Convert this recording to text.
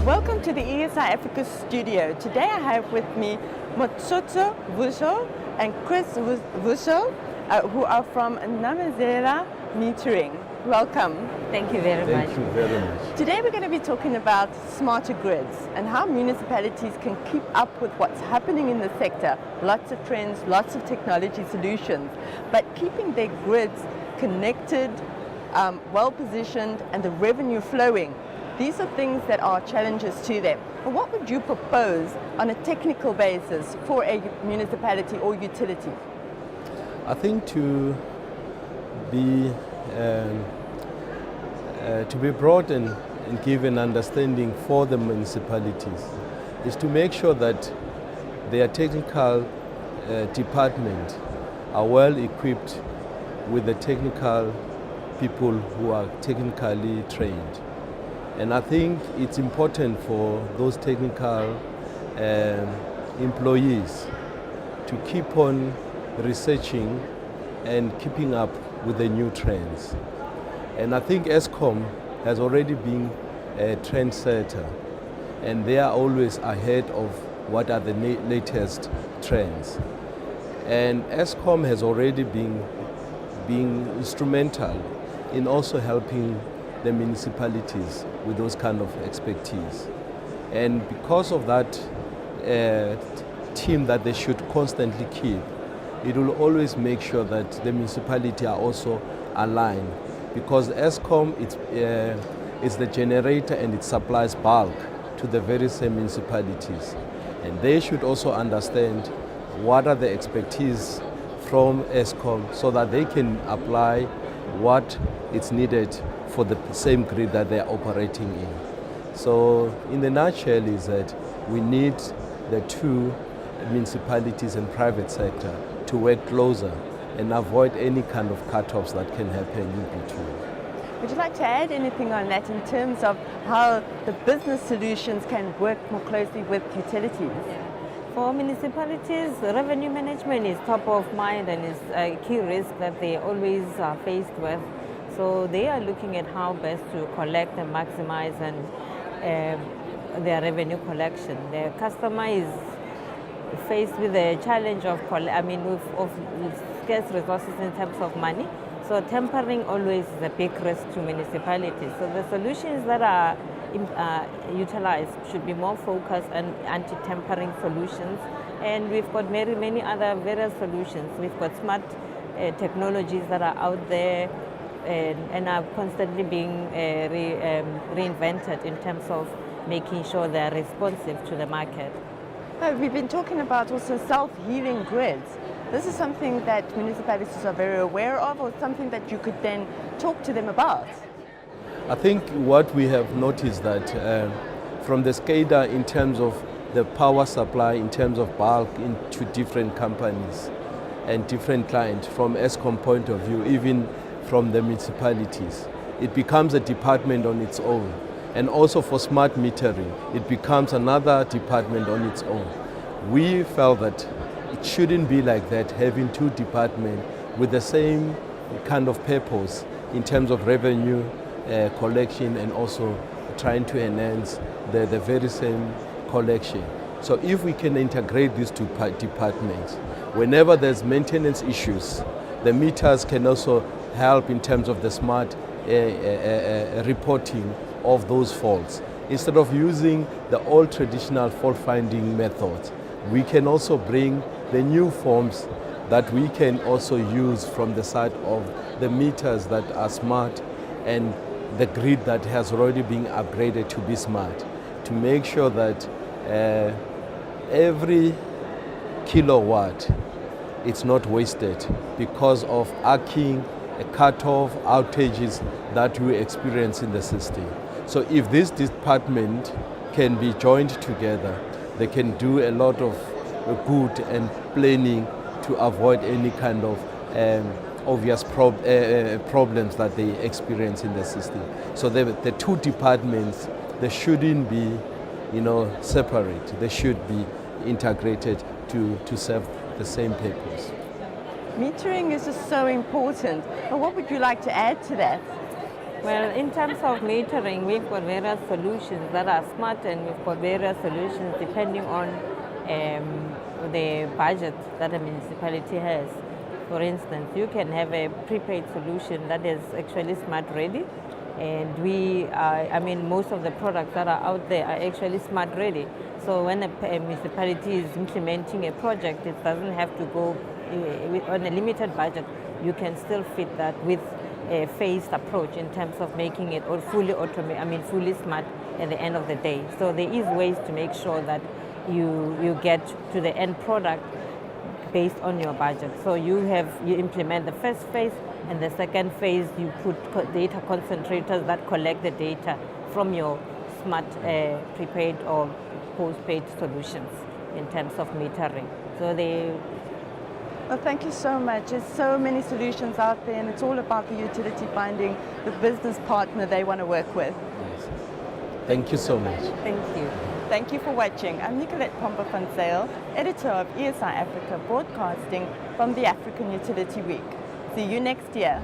Welcome to the ESI Africa studio. Today I have with me Matsotso Vuso and Chris Vuso, who are from Nyamezela Metering. Welcome. Thank you very much. Thank you very much. Today we're going to be talking about smarter grids and how municipalities can keep up with what's happening in the sector. Lots of trends, lots of technology solutions, but keeping their grids connected, well positioned, and the revenue flowing. These are things that are challenges to them. But what would you propose on a technical basis for a municipality or utility? I think to be broad and give an understanding for the municipalities is to make sure that their technical department are well equipped with the technical people who are technically trained. And I think it's important for those technical employees to keep on researching and keeping up with the new trends. And I think ESCOM has already been a trendsetter, and they are always ahead of what are the latest trends. And ESCOM has already been instrumental in also helping the municipalities with those kind of expertise. And because of that team that they should constantly keep, it will always make sure that the municipality are also aligned, because ESCOM is the generator and it supplies bulk to the very same municipalities. And they should also understand what are the expertise from ESCOM so that they can apply what is needed for the same grid that they are operating in. So in the nutshell is that we need the two municipalities and private sector to work closer and avoid any kind of cut-offs that can happen in between. Would you like to add anything on that in terms of how the business solutions can work more closely with utilities? For municipalities, revenue management is top of mind and is a key risk that they always are faced with. So they are looking at how best to collect and maximize their revenue collection. The customer is faced with the challenge of scarce resources in terms of money. So tampering always is a big risk to municipalities. So the solutions that are utilized should be more focused on anti-tampering solutions. And we've got many other various solutions. We've got smart technologies that are out there and are constantly being reinvented in terms of making sure they're responsive to the market. We've been talking about also self-healing grids. This is something that municipalities are very aware of, or something that you could then talk to them about? I think what we have noticed that from the SCADA in terms of the power supply, in terms of bulk into different companies and different clients, from ESCOM point of view, even from the municipalities, it becomes a department on its own. And also for smart metering, it becomes another department on its own. We felt that it shouldn't be like that, having two departments with the same kind of purpose in terms of revenue collection and also trying to enhance the very same collection. So if we can integrate these two departments, whenever there's maintenance issues, the meters can also help in terms of the smart reporting of those faults. Instead of using the old traditional fault finding methods, we can also bring the new forms that we can also use from the side of the meters that are smart and the grid that has already been upgraded to be smart, to make sure that every kilowatt it's not wasted because of arcing, cut-off, outages that we experience in the system. So if this department can be joined together, they can do a lot of good and planning to avoid any kind of obvious problems that they experience in the system. So the two departments, they shouldn't be separate. They should be integrated to serve the same purpose. Metering is just so important. But what would you like to add to that? Well, in terms of metering, we've got various solutions that are smart, and we've got various solutions depending on the budget that a municipality has. For instance, you can have a prepaid solution that is actually smart ready, and most of the products that are out there are actually smart ready. So when a municipality is implementing a project, it doesn't have to go on a limited budget. You can still fit that with a phased approach in terms of making it fully smart at the end of the day. So there is ways to make sure that you get to the end product based on your budget. So you implement the first phase, and the second phase you put data concentrators that collect the data from your smart prepaid or postpaid solutions in terms of metering. So Well, thank you so much. There's so many solutions out there, and it's all about the utility finding the business partner they want to work with. Yes. Thank you so much. Thank you. Thank you for watching. I'm Nicolette Pompa-van Zyl, editor of ESI Africa Broadcasting from the African Utility Week. See you next year.